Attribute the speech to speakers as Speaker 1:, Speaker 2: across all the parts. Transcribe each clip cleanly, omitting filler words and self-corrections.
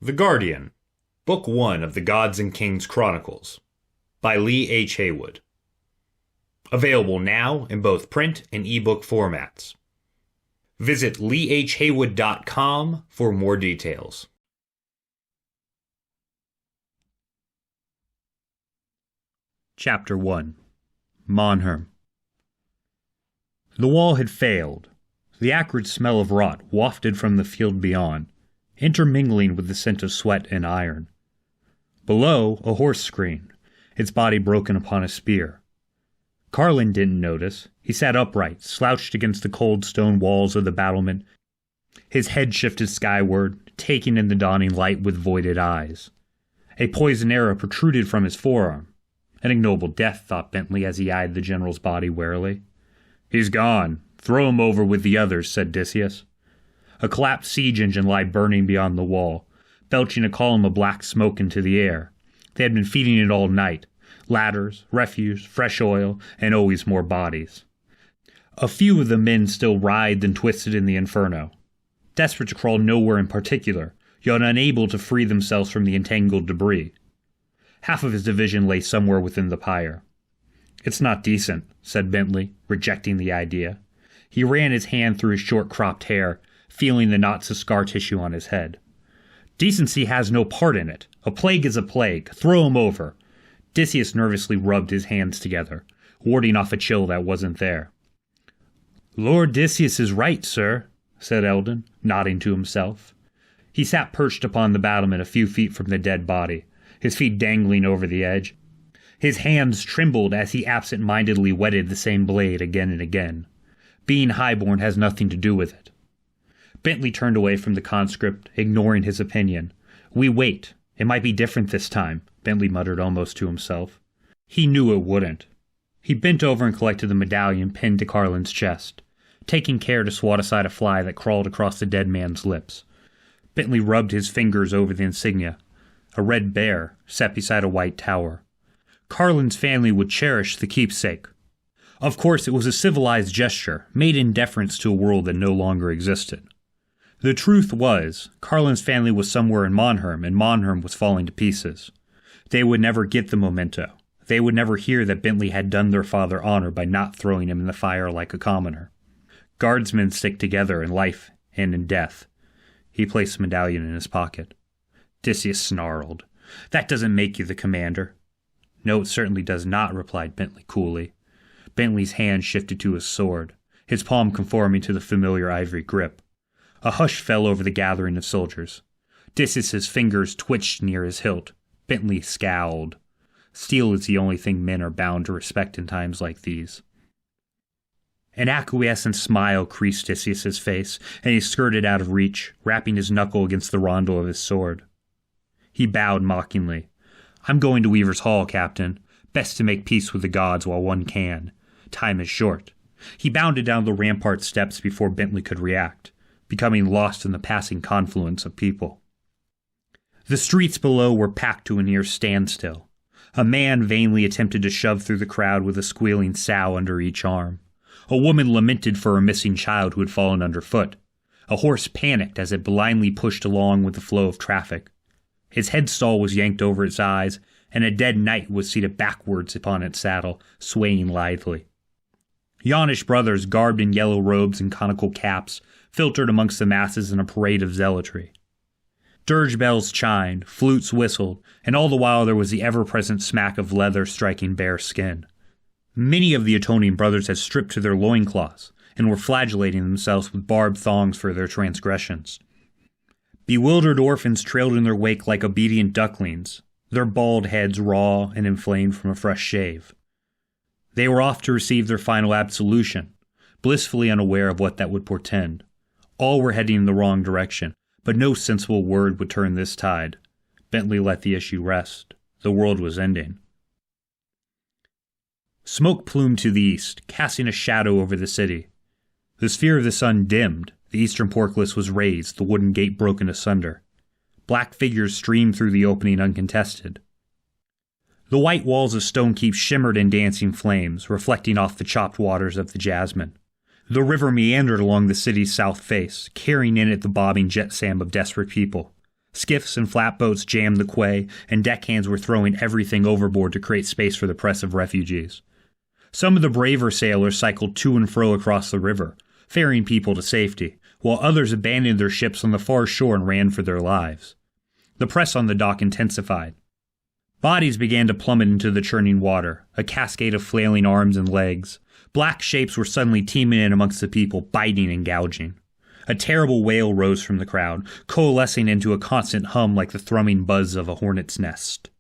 Speaker 1: The Guardian, Book 1 of the Gods and Kings Chronicles, by Lee H. Haywood. Available now in both print and ebook formats. Visit leehhaywood.com for more details. Chapter 1. Monherm. The wall had failed. The acrid smell of rot wafted from the field beyond, intermingling with the scent of sweat and iron. Below, a horse screamed, its body broken upon a spear. Carlin didn't notice. He sat upright, slouched against the cold stone walls of the battlement. His head shifted skyward, taking in the dawning light with voided eyes. A poisoned arrow protruded from his forearm. An ignoble death, thought Bentley as he eyed the general's body warily. "He's gone. Throw him over with the others," said Decius. A collapsed siege engine lay burning beyond the wall, belching a column of black smoke into the air. They had been feeding it all night. Ladders, refuse, fresh oil, and always more bodies. A few of the men still writhed and twisted in the inferno, desperate to crawl nowhere in particular, yet unable to free themselves from the entangled debris. Half of his division lay somewhere within the pyre. "It's not decent," said Bentley, rejecting the idea. He ran his hand through his short-cropped hair, feeling the knots of scar tissue on his head. "Decency has no part in it. A plague is a plague. Throw him over." Decius nervously rubbed his hands together, warding off a chill that wasn't there. "Lord Decius is right, sir," said Eldon, nodding to himself. He sat perched upon the battlement a few feet from the dead body, his feet dangling over the edge. His hands trembled as he absent-mindedly whetted the same blade again and again. Being highborn has nothing to do with it. Bentley turned away from the conscript, ignoring his opinion. "We wait. It might be different this time," Bentley muttered almost to himself. He knew it wouldn't. He bent over and collected the medallion pinned to Carlin's chest, taking care to swat aside a fly that crawled across the dead man's lips. Bentley rubbed his fingers over the insignia, a red bear set beside a white tower. Carlin's family would cherish the keepsake. Of course, it was a civilized gesture, made in deference to a world that no longer existed. The truth was, Carlin's family was somewhere in Monherm, and Monherm was falling to pieces. They would never get the memento. They would never hear that Bentley had done their father honor by not throwing him in the fire like a commoner. Guardsmen stick together in life and in death. He placed the medallion in his pocket. Decius snarled. "That doesn't make you the commander." "No, it certainly does not," replied Bentley coolly. Bentley's hand shifted to his sword, his palm conforming to the familiar ivory grip. A hush fell over the gathering of soldiers. Decius's fingers twitched near his hilt. Bentley scowled. Steel is the only thing men are bound to respect in times like these. An acquiescent smile creased Decius's face, and he skirted out of reach, rapping his knuckle against the rondel of his sword. He bowed mockingly. "I'm going to Weaver's Hall, Captain. Best to make peace with the gods while one can. Time is short." He bounded down the rampart steps before Bentley could react, becoming lost in the passing confluence of people. The streets below were packed to a near standstill. A man vainly attempted to shove through the crowd with a squealing sow under each arm. A woman lamented for a missing child who had fallen underfoot. A horse panicked as it blindly pushed along with the flow of traffic. His headstall was yanked over its eyes, and a dead knight was seated backwards upon its saddle, swaying lithely. Yawnish brothers garbed in yellow robes and conical caps filtered amongst the masses in a parade of zealotry. Dirge bells chimed, flutes whistled, and all the while there was the ever-present smack of leather striking bare skin. Many of the atoning brothers had stripped to their loincloths, and were flagellating themselves with barbed thongs for their transgressions. Bewildered orphans trailed in their wake like obedient ducklings, their bald heads raw and inflamed from a fresh shave. They were off to receive their final absolution, blissfully unaware of what that would portend. All were heading in the wrong direction, but no sensible word would turn this tide. Bentley let the issue rest. The world was ending. Smoke plumed to the east, casting a shadow over the city. The sphere of the sun dimmed, the eastern portcullis was raised, the wooden gate broken asunder. Black figures streamed through the opening uncontested. The white walls of Stonekeep shimmered in dancing flames, reflecting off the chopped waters of the Jasmine. The river meandered along the city's south face, carrying in it the bobbing jet sand of desperate people. Skiffs and flatboats jammed the quay, and deckhands were throwing everything overboard to create space for the press of refugees. Some of the braver sailors cycled to and fro across the river, ferrying people to safety, while others abandoned their ships on the far shore and ran for their lives. The press on the dock intensified. Bodies began to plummet into the churning water, a cascade of flailing arms and legs. Black shapes were suddenly teeming in amongst the people, biting and gouging. A terrible wail rose from the crowd, coalescing into a constant hum like the thrumming buzz of a hornet's nest.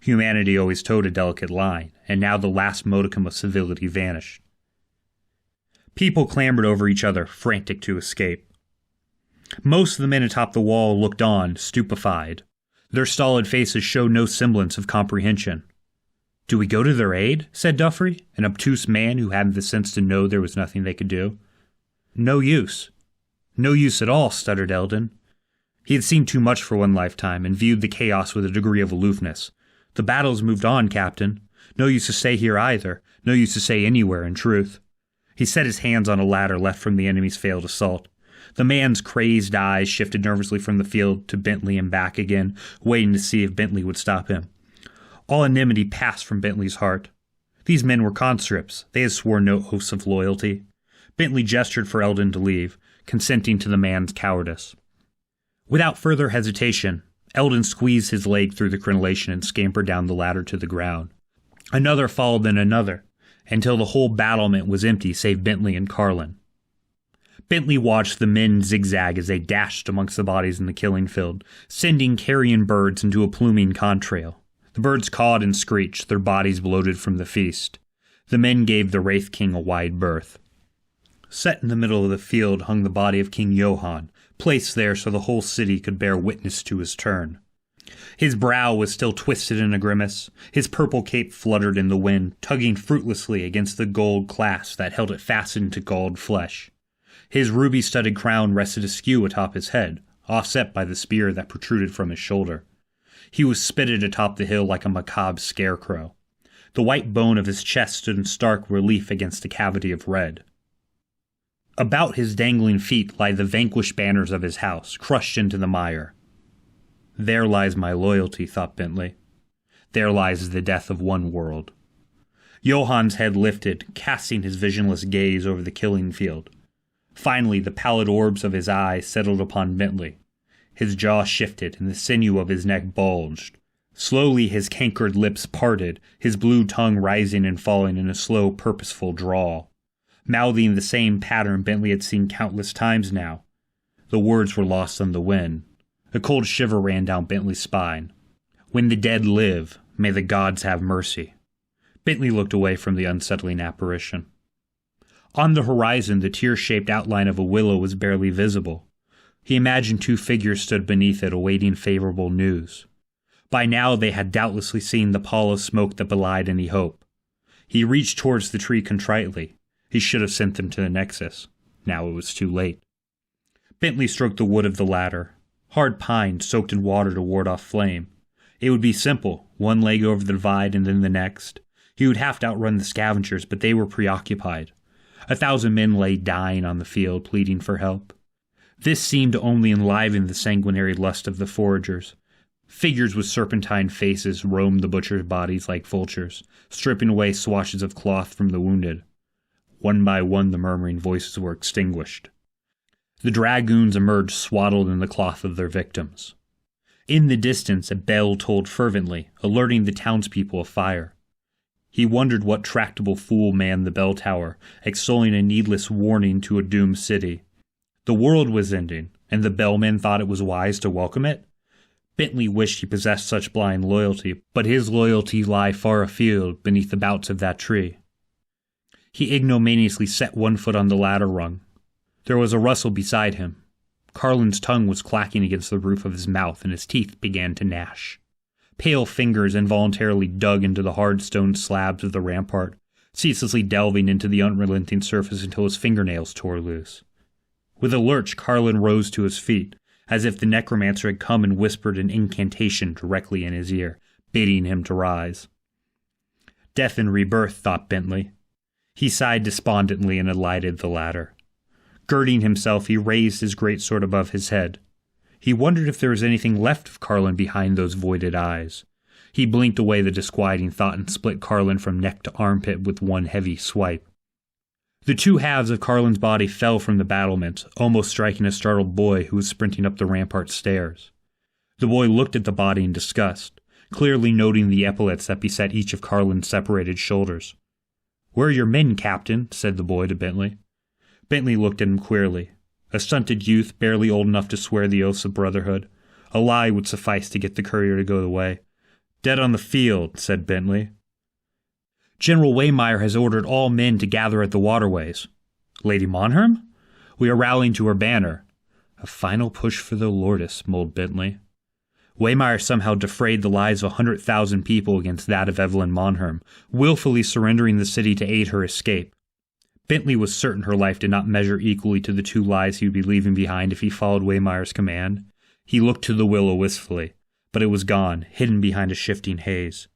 Speaker 1: Humanity always towed a delicate line, and now the last modicum of civility vanished. People clambered over each other, frantic to escape. Most of the men atop the wall looked on, stupefied. Their stolid faces showed no semblance of comprehension. "Do we go to their aid?" said Duffrey, an obtuse man who hadn't the sense to know there was nothing they could do. "No use. No use at all," stuttered Eldon. He had seen too much for one lifetime and viewed the chaos with a degree of aloofness. "The battle's moved on, Captain. No use to stay here either. No use to stay anywhere, in truth." He set his hands on a ladder left from the enemy's failed assault. The man's crazed eyes shifted nervously from the field to Bentley and back again, waiting to see if Bentley would stop him. All enmity passed from Bentley's heart. These men were conscripts. They had sworn no oaths of loyalty. Bentley gestured for Eldon to leave, consenting to the man's cowardice. Without further hesitation, Eldon squeezed his leg through the crenellation and scampered down the ladder to the ground. Another followed then another, until the whole battlement was empty save Bentley and Carlin. Bentley watched the men zigzag as they dashed amongst the bodies in the killing field, sending carrion birds into a pluming contrail. The birds cawed and screeched, their bodies bloated from the feast. The men gave the Wraith King a wide berth. Set in the middle of the field hung the body of King Johann, placed there so the whole city could bear witness to his turn. His brow was still twisted in a grimace. His purple cape fluttered in the wind, tugging fruitlessly against the gold clasp that held it fastened to galled flesh. His ruby-studded crown rested askew atop his head, offset by the spear that protruded from his shoulder. He was spitted atop the hill like a macabre scarecrow. The white bone of his chest stood in stark relief against a cavity of red. About his dangling feet lie the vanquished banners of his house, crushed into the mire. There lies my loyalty, thought Bentley. There lies the death of one world. Johann's head lifted, casting his visionless gaze over the killing field. Finally, the pallid orbs of his eyes settled upon Bentley. His jaw shifted, and the sinew of his neck bulged. Slowly his cankered lips parted, his blue tongue rising and falling in a slow, purposeful drawl. Mouthing the same pattern Bentley had seen countless times now. The words were lost on the wind. A cold shiver ran down Bentley's spine. "When the dead live, may the gods have mercy." Bentley looked away from the unsettling apparition. On the horizon, the tear-shaped outline of a willow was barely visible. He imagined two figures stood beneath it, awaiting favorable news. By now they had doubtlessly seen the pall of smoke that belied any hope. He reached towards the tree contritely. He should have sent them to the Nexus. Now it was too late. Bentley stroked the wood of the ladder. Hard pine soaked in water to ward off flame. It would be simple, one leg over the divide and then the next. He would have to outrun the scavengers, but they were preoccupied. 1,000 men lay dying on the field, pleading for help. This seemed to only enliven the sanguinary lust of the foragers. Figures with serpentine faces roamed the butchers' bodies like vultures, stripping away swatches of cloth from the wounded. One by one the murmuring voices were extinguished. The dragoons emerged swaddled in the cloth of their victims. In the distance a bell tolled fervently, alerting the townspeople of fire. He wondered what tractable fool manned the bell tower, extolling a needless warning to a doomed city. The world was ending, and the bellmen thought it was wise to welcome it? Bentley wished he possessed such blind loyalty, but his loyalty lay far afield beneath the boughs of that tree. He ignominiously set one foot on the ladder rung. There was a rustle beside him. Carlin's tongue was clacking against the roof of his mouth, and his teeth began to gnash. Pale fingers involuntarily dug into the hard stone slabs of the rampart, ceaselessly delving into the unrelenting surface until his fingernails tore loose. With a lurch, Carlin rose to his feet, as if the necromancer had come and whispered an incantation directly in his ear, bidding him to rise. Death and rebirth, thought Bentley. He sighed despondently and alighted the ladder. Girding himself, he raised his greatsword above his head. He wondered if there was anything left of Carlin behind those voided eyes. He blinked away the disquieting thought and split Carlin from neck to armpit with one heavy swipe. The two halves of Carlin's body fell from the battlements, almost striking a startled boy who was sprinting up the rampart stairs. The boy looked at the body in disgust, clearly noting the epaulets that beset each of Carlin's separated shoulders. "Where are your men, Captain?" said the boy to Bentley. Bentley looked at him queerly. A stunted youth, barely old enough to swear the oaths of brotherhood. A lie would suffice to get the courier to go away. "Dead on the field," said Bentley. "General Waymire has ordered all men to gather at the waterways." "Lady Monherm?" "We are rallying to her banner." "A final push for the Lourdes," mulled Bentley. Waymire somehow defrayed the lives of 100,000 people against that of Evelyn Monherm, willfully surrendering the city to aid her escape. Bentley was certain her life did not measure equally to the 2 lives he would be leaving behind if he followed Waymire's command. He looked to the willow wistfully, but it was gone, hidden behind a shifting haze.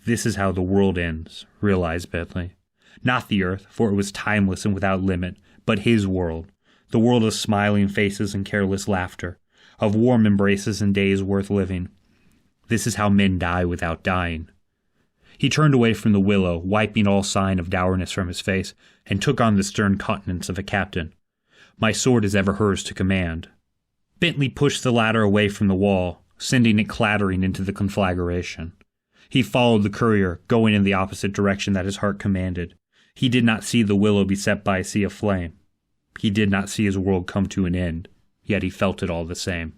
Speaker 1: This is how the world ends, realized Bentley. Not the earth, for it was timeless and without limit, but his world, the world of smiling faces and careless laughter, of warm embraces and days worth living. This is how men die without dying. He turned away from the willow, wiping all sign of dourness from his face, and took on the stern countenance of a captain. "My sword is ever hers to command." Bentley pushed the ladder away from the wall, sending it clattering into the conflagration. He followed the courier, going in the opposite direction that his heart commanded. He did not see the willow beset by a sea of flame. He did not see his world come to an end, yet he felt it all the same.